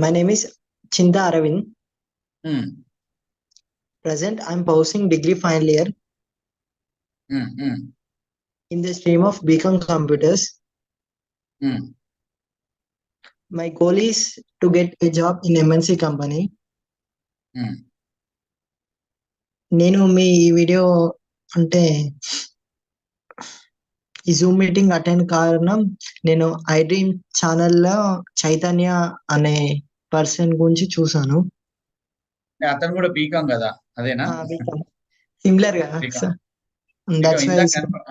My name is Chinta Aravind. Hmm. Present, I'm pursuing degree final year in the stream of BCom Computers. My goal is to get a job in MNC company. నేను మీ ఈ video అంటే ఈ Zoom meeting attend కారణం నేను I dream ఛానల్లో చైతన్య అనే person గురించి చూసాను. అతను కూడా బీకాం కదా, అదేనా? సిమిలర్ గా బీకాం. సార్. బీకాం. ఇందాక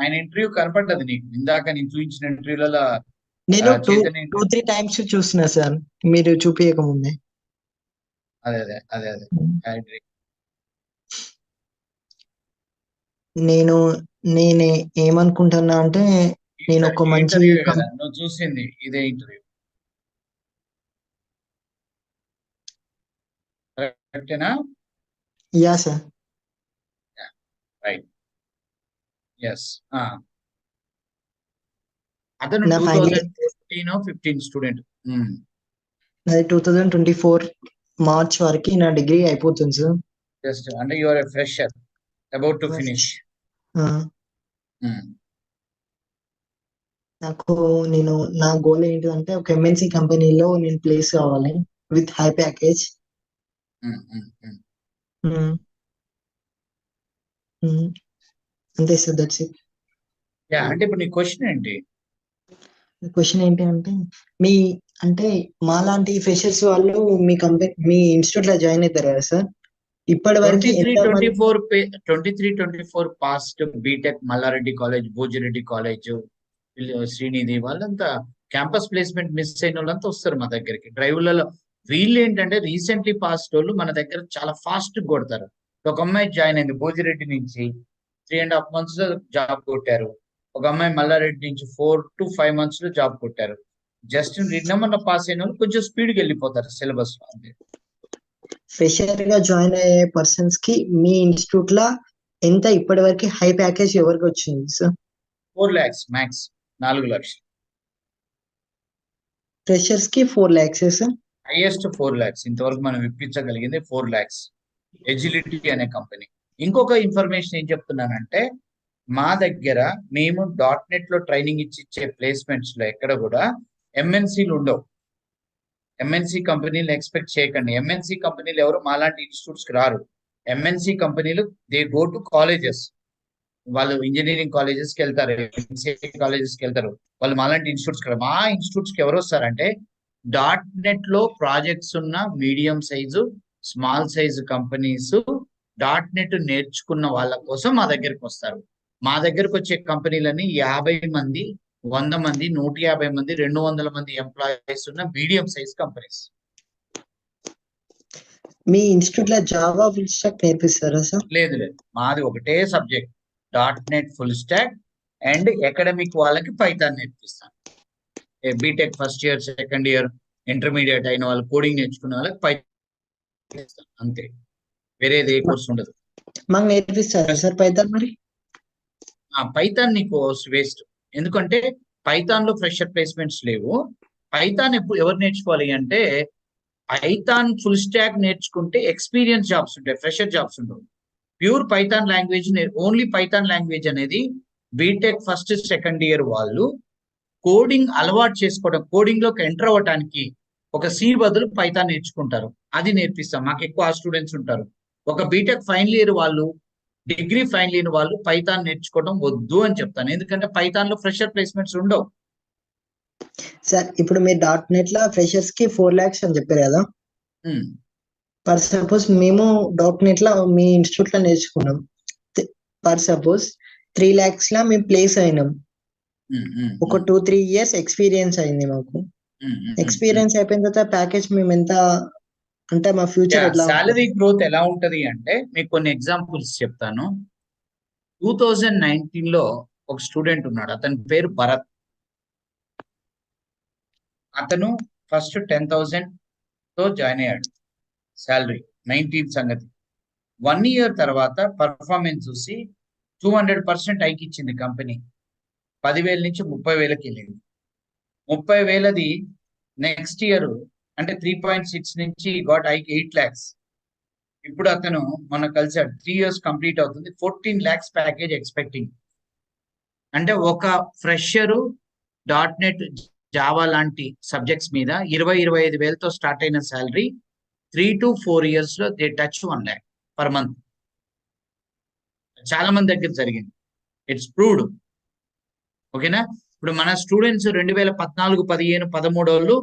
ఆయన ఇంటర్వ్యూ కనపడ్డది నీకు? ఇందాక నేను చూపించిన ఇంటర్వ్యూలలో నేను చైతన్య 2-3 టైమ్స్ చూసిన సార్, మీరు చూపించక ముందే. అదే అదే అదే అదే నేనే ఏమనుకుంటున్నా అంటే నేను ఒక మంచి ఇంటర్వ్యూ కదా నువ్వు చూసింది, ఇదే ఇంటర్వ్యూ కరెక్టేనా? Yeah sir. రైట్. ఎస్. అతను 2014-15 స్టూడెంట్. నాది 2024 మార్చ్ వరకు నా డిగ్రీ అయిపోతుంది సార్. జస్ట్ అంటే you are a fresher about to finish. నాకు నా గోల్ ఏంటిదంటే ఒక ఎంఎన్సి కంపెనీలో నేను ప్లేస్ కావాలి విత్ హై ప్యాకేజ్. అంతే సార్, దట్స్ ఇట్. అంటే ఇప్పుడు నీ క్వశ్చన్ ఏంటి? క్వశ్చన్ ఏంటి అంటే మీ అంటే మాలాంటి ఫ్రెషర్స్ వాళ్ళు మీ కంపెనీ మీ ఇన్స్టిట్యూట్ లో జాయిన్ అవుతారు కదా సార్. ఇప్పటి వరకు 23-24 past B Tech Mallareddy college, Bhojireddy college, Srinidhi వాళ్ళంతా క్యాంపస్ ప్లేస్మెంట్ మిస్ అయిన వాళ్ళంతా వస్తారు మా దగ్గరికి డ్రైవ్లలో. వీళ్ళు ఏంటంటే రీసెంట్లీ పాస్ట్ వాళ్ళు మన దగ్గర చాలా ఫాస్ట్ కొడతారు. ఒక అమ్మాయి జాయిన్ అయింది భోజిరెడ్డి నుంచి, 3.5 months లో జాబ్ కొట్టారు. ఒక అమ్మాయి మల్లారెడ్డి నుంచి 4 to 5 months లో జాబ్ కొట్టారు. జస్ట్ నిన్న పాస్ అయిన వాళ్ళు కొంచెం స్పీడ్కి వెళ్ళిపోతారు సిలబస్ లో. అంతే. ఫ్రెషర్ గా జాయిన్ అయ్యే పర్సన్స్ కి మీ ఇన్స్టిట్యూట్ లా ఎంత ఇప్పటి వరకు హై ప్యాకేజ్ ఎవరికి వచ్చింది సార్? 4 lakhs మ్యాక్స్, 4 లక్షలు. ఫ్రెషర్స్ కి 4 lakhs సార్? హైయెస్ట్ 4 lakhs ఇంతవరకు మనం ఇప్పించగలిగింది 4 lakhs. ఎజిలిటీ అనే కంపెనీ. ఇంకొక ఇన్ఫర్మేషన్ ఏం చెప్తున్నానంటే మా దగ్గర మేము .NET లో ట్రైనింగ్ ఇచ్చే ప్లేస్మెంట్స్ లో ఎక్కడ కూడా ఎంఎన్సీలు ఉండవు. ఎంఎన్సీ కంపెనీలు ఎక్స్పెక్ట్ చేయకండి. ఎంఎన్సీ కంపెనీలు ఎవరు మాలాంటి ఇన్స్టిట్యూట్స్ కి రారు. ఎంఎన్సీ కంపెనీలు దే గో టు కాలేజెస్. వాళ్ళు ఇంజనీరింగ్ కాలేజెస్ కి వెళ్తారు, ఎంసీఏ కాలేజెస్ కి వెళ్తారు. వాళ్ళు మాలాంటి ఇన్స్టిట్యూట్స్ కి మా ఇన్స్టిట్యూట్స్ కి ఎవరు వస్తారంటే .NET లో ప్రాజెక్ట్స్ ఉన్న medium size, small size companies .NET నేర్చుకున్న వాళ్ళ కోసం మా దగ్గరికి వస్తారు. మా దగ్గరకు వచ్చే కంపెనీలని 50 మంది, 100 మంది, 150 మంది, 200 మంది ఎంప్లాయీస్ ఉన్న మీడియం సైజ్ కంపెనీస్. మీ ఇన్స్టిట్యూట్ లో జావా ఫుల్ స్టాక్ నేర్పిస్తారా సార్? లేదు లేదు, మాది ఒకటే subject .NET full stack and academic వాళ్ళకి పైథాన్ నేర్పిస్తాను. B Tech first year, second year, intermediate అయిన వాళ్ళు, కోడింగ్ నేర్చుకున్న వాళ్ళకి పైథాన్ అంతే, వేరేది ఏ కోర్స్ ఉండదు. మాకు నేర్పిస్తారా సార్ పైథాన్? మరి పైథాన్ నీకు వేస్ట్, ఎందుకంటే పైథాన్ లో ఫ్రెషర్ ప్లేస్మెంట్స్ లేవు. పైథాన్ ఎవరు నేర్చుకోవాలి అంటే పైథాన్ ఫుల్ స్టాక్ నేర్చుకుంటే ఎక్స్పీరియన్స్ జాబ్స్ ఉంటాయి, ఫ్రెషర్ జాబ్స్ ఉండవు. Pure Python language, only Python language అనేది బీటెక్ ఫస్ట్ సెకండ్ ఇయర్ వాళ్ళు కోడింగ్ అలవాటు చేసుకోవడం, కోడింగ్ లోకి ఎంటర్ అవ్వడానికి ఒక సి బదులు పైథాన్ నేర్చుకుంటారు. అది నేర్పిస్తాం. మాకు ఎక్కువ స్టూడెంట్స్ ఉంటారు. ఒక బీటెక్ ఫైనల్ ఇయర్ వాళ్ళు, డిగ్రీ ఫైనల్ ఇయర్ వాళ్ళు పైథాన్ నేర్చుకోవడం వద్దు అని చెప్తాను, ఎందుకంటే పైథాన్ లో ఫ్రెషర్ ప్లేస్మెంట్స్ ఉండవు. సార్ ఇప్పుడు మీరు .NET లో ఫ్రెషర్స్ కి 4 lakhs అని చెప్పారు కదా. ఫర్ సపోజ్ మేము .NET లో మీ ఇన్స్టిట్యూట్ లో నేర్చుకున్నాం. ఫర్ సపోజ్ 3 lakhs లా మేము ప్లేస్ అయినాం. ఒక 2-3 years ఎక్స్పీరియన్స్ అయింది మాకు. ఎక్స్పీరియన్స్ అయిపోయిన తర్వాత ప్యాకేజ్ మేము ఎంత అంటే మా ఫ్యూచర్ ఎట్లా, సాలరీ గ్రోత్ ఎలా ఉంటది అంటే మీకు కొన్ని ఎగ్జాంపుల్స్ చెప్తాను. 2019 లో ఒక స్టూడెంట్ ఉన్నాడు, అతని పేరు భరత్. అతను ఫస్ట్ 10,000 తో జాయిన్ అయ్యాడు శాలరీ, 19 సంగతి. 1 year తర్వాత పర్ఫార్మెన్స్ చూసి 200% హైక్ ఇచ్చింది కంపెనీ. 10,000 నుంచి 30,000కి వెళ్ళింది. 30,000ది నెక్స్ట్ ఇయర్ అంటే 3.6 నుంచి గాట్ 8 lakhs. ఇప్పుడు అతను మన కలిసాడు, 3 years కంప్లీట్ అవుతుంది, 14 lakhs ప్యాకేజ్ ఎక్స్పెక్టింగ్. అంటే ఒక ఫ్రెషరు .NET జావా లాంటి సబ్జెక్ట్స్ మీద 20-25 వేలతో స్టార్ట్ అయిన శాలరీ 3 to 4 years లో they touch 1 lakh per month. చాలా మంది దగ్గర జరిగింది, ఇట్స్ ప్రూవ్డ్. ఓకేనా? ఇప్పుడు మన స్టూడెంట్స్ 2014, 15, 13 వాళ్ళు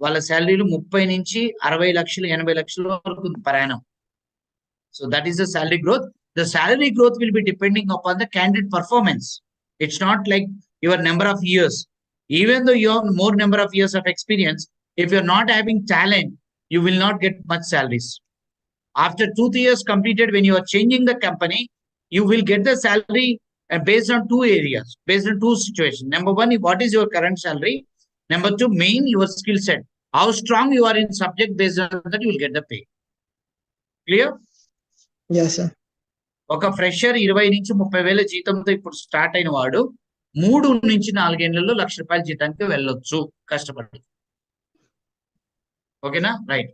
వాళ్ళ శాలరీలు 30 నుంచి 60 లక్షలు 80 లక్షల వరకు per annum. So that is the salary growth. The salary growth will be depending upon the candidate performance. It's not like your number of years. Even though you have more number of years of experience, if you're not having talent, you will not get much salaries. After 2-3 years completed, when you are changing the company, you will get the salary based on 2 areas, based on 2 situations. Number 1, what is your current salary? Number 2, main your skill set. How strong you are in subject, based on that you will get the pay. Clear? Yes, sir. ఒక fresher 20 నుంచి 30 వేల జీతంతో ఇప్పుడు start అయిన వాడు 3 నుంచి 4 ఏళ్లలో ₹1,00,000 జీతానికి వెళ్ళొచ్చు కష్టపడి. ఓకేనా? రైట్.